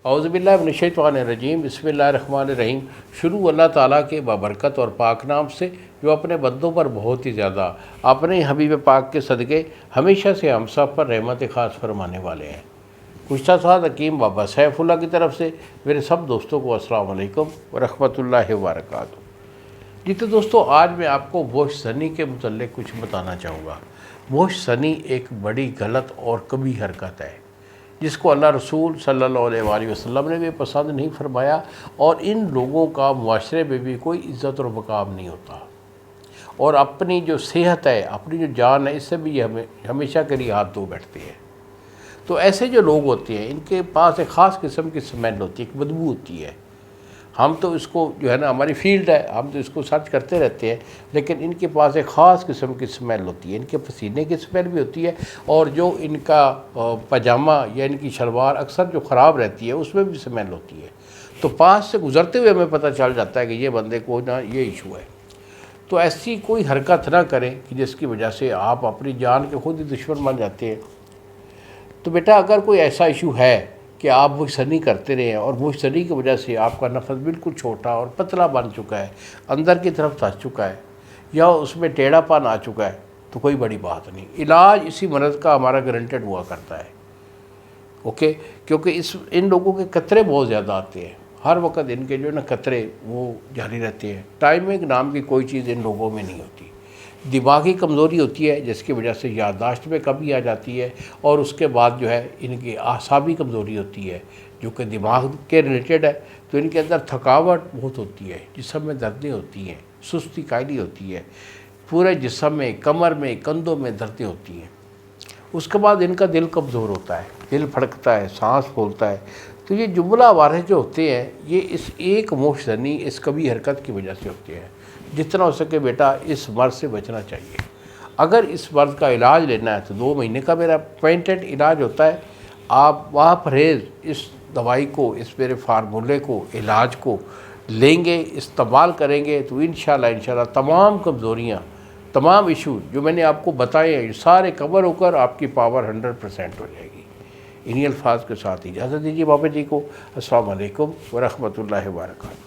اعوذ باللہ من الشیطان الرجیم، بسم اللہ الرحمن الرحیم۔ شروع اللہ تعالیٰ کے بابرکت اور پاک نام سے جو اپنے بندوں پر بہت ہی زیادہ اپنے حبیب پاک کے صدقے ہمیشہ سے ہم سب پر رحمت خاص فرمانے والے ہیں۔ گزشتہ ساتھ حکیم بابا سیف اللہ کی طرف سے میرے سب دوستوں کو السلام علیکم ورحمۃ اللہ وبرکاتہ۔ جی تو دوستو، آج میں آپ کو بوش زنی کے متعلق کچھ بتانا چاہوں گا۔ بوش زنی ایک بڑی غلط اور کبھی حرکت ہے جس کو اللہ رسول صلی اللہ علیہ وآلہ وسلم نے بھی پسند نہیں فرمایا، اور ان لوگوں کا معاشرے میں بھی کوئی عزت اور مقام نہیں ہوتا، اور اپنی جو صحت ہے، اپنی جو جان ہے، اس سے بھی یہ ہمیشہ کے لیے ہاتھ دھو بیٹھتے ہیں۔ تو ایسے جو لوگ ہوتے ہیں ان کے پاس ایک خاص قسم کی سمیل ہوتی ہے، ایک بدبو ہوتی ہے۔ ہم تو اس کو جو ہے نا، ہماری فیلڈ ہے، ہم تو اس کو سرچ کرتے رہتے ہیں، لیکن ان کے پاس ایک خاص قسم کی سمیل ہوتی ہے۔ ان کے پسینے کی سمیل بھی ہوتی ہے، اور جو ان کا پاجامہ یا ان کی شلوار اکثر جو خراب رہتی ہے اس میں بھی سمیل ہوتی ہے۔ تو پاس سے گزرتے ہوئے ہمیں پتہ چل جاتا ہے کہ یہ بندے کو نا یہ ایشو ہے۔ تو ایسی کوئی حرکت نہ کریں کہ جس کی وجہ سے آپ اپنی جان کے خود ہی دشمن بن جاتے ہیں۔ تو بیٹا، اگر کوئی ایسا ایشو ہے کہ آپ بوش زنی کرتے رہے ہیں اور بوش زنی کی وجہ سے آپ کا نفس بالکل چھوٹا اور پتلا بن چکا ہے، اندر کی طرف دھس چکا ہے، یا اس میں ٹیڑھا پن آ چکا ہے، تو کوئی بڑی بات نہیں۔ علاج اسی مرض کا ہمارا گارنٹیڈ ہوا کرتا ہے، اوکے؟ کیونکہ ان لوگوں کے قطرے بہت زیادہ آتے ہیں، ہر وقت ان کے جو ہے نا قطرے وہ جاری رہتے ہیں۔ ٹائمنگ نام کی کوئی چیز ان لوگوں میں نہیں ہوتی۔ دماغی کمزوری ہوتی ہے جس کی وجہ سے یادداشت میں کمی آ جاتی ہے، اور اس کے بعد جو ہے ان کی اعصابی کمزوری ہوتی ہے جو کہ دماغ کے ریلیٹڈ ہے۔ تو ان کے اندر تھکاوٹ بہت ہوتی ہے، جسم میں دردیں ہوتی ہیں، سستی کائلی ہوتی ہے، پورے جسم میں، کمر میں، کندھوں میں دردیں ہوتی ہیں۔ اس کے بعد ان کا دل کمزور ہوتا ہے، دل پھڑکتا ہے، سانس پھولتا ہے۔ تو یہ جملہ وارث جو ہوتے ہیں یہ اس ایک بوش زنی، اس کبھی حرکت کی وجہ سے ہوتے ہیں۔ جتنا ہو سکے بیٹا اس مرض سے بچنا چاہیے۔ اگر اس مرض کا علاج لینا ہے تو 2 مہینے کا میرا پوائنٹڈ علاج ہوتا ہے۔ آپ وہاں پرہیز اس دوائی کو، اس میرے فارمولے کو، علاج کو لیں گے، استعمال کریں گے، تو انشاءاللہ تمام کمزوریاں، تمام ایشو جو میں نے آپ کو بتائے ہیں، سارے کور ہو کر آپ کی پاور 100% ہو جائے گی۔ انہی الفاظ کے ساتھ اجازت دیجیے بابا جی کو۔ السلام علیکم ورحمۃ اللہ وبرکاتہ۔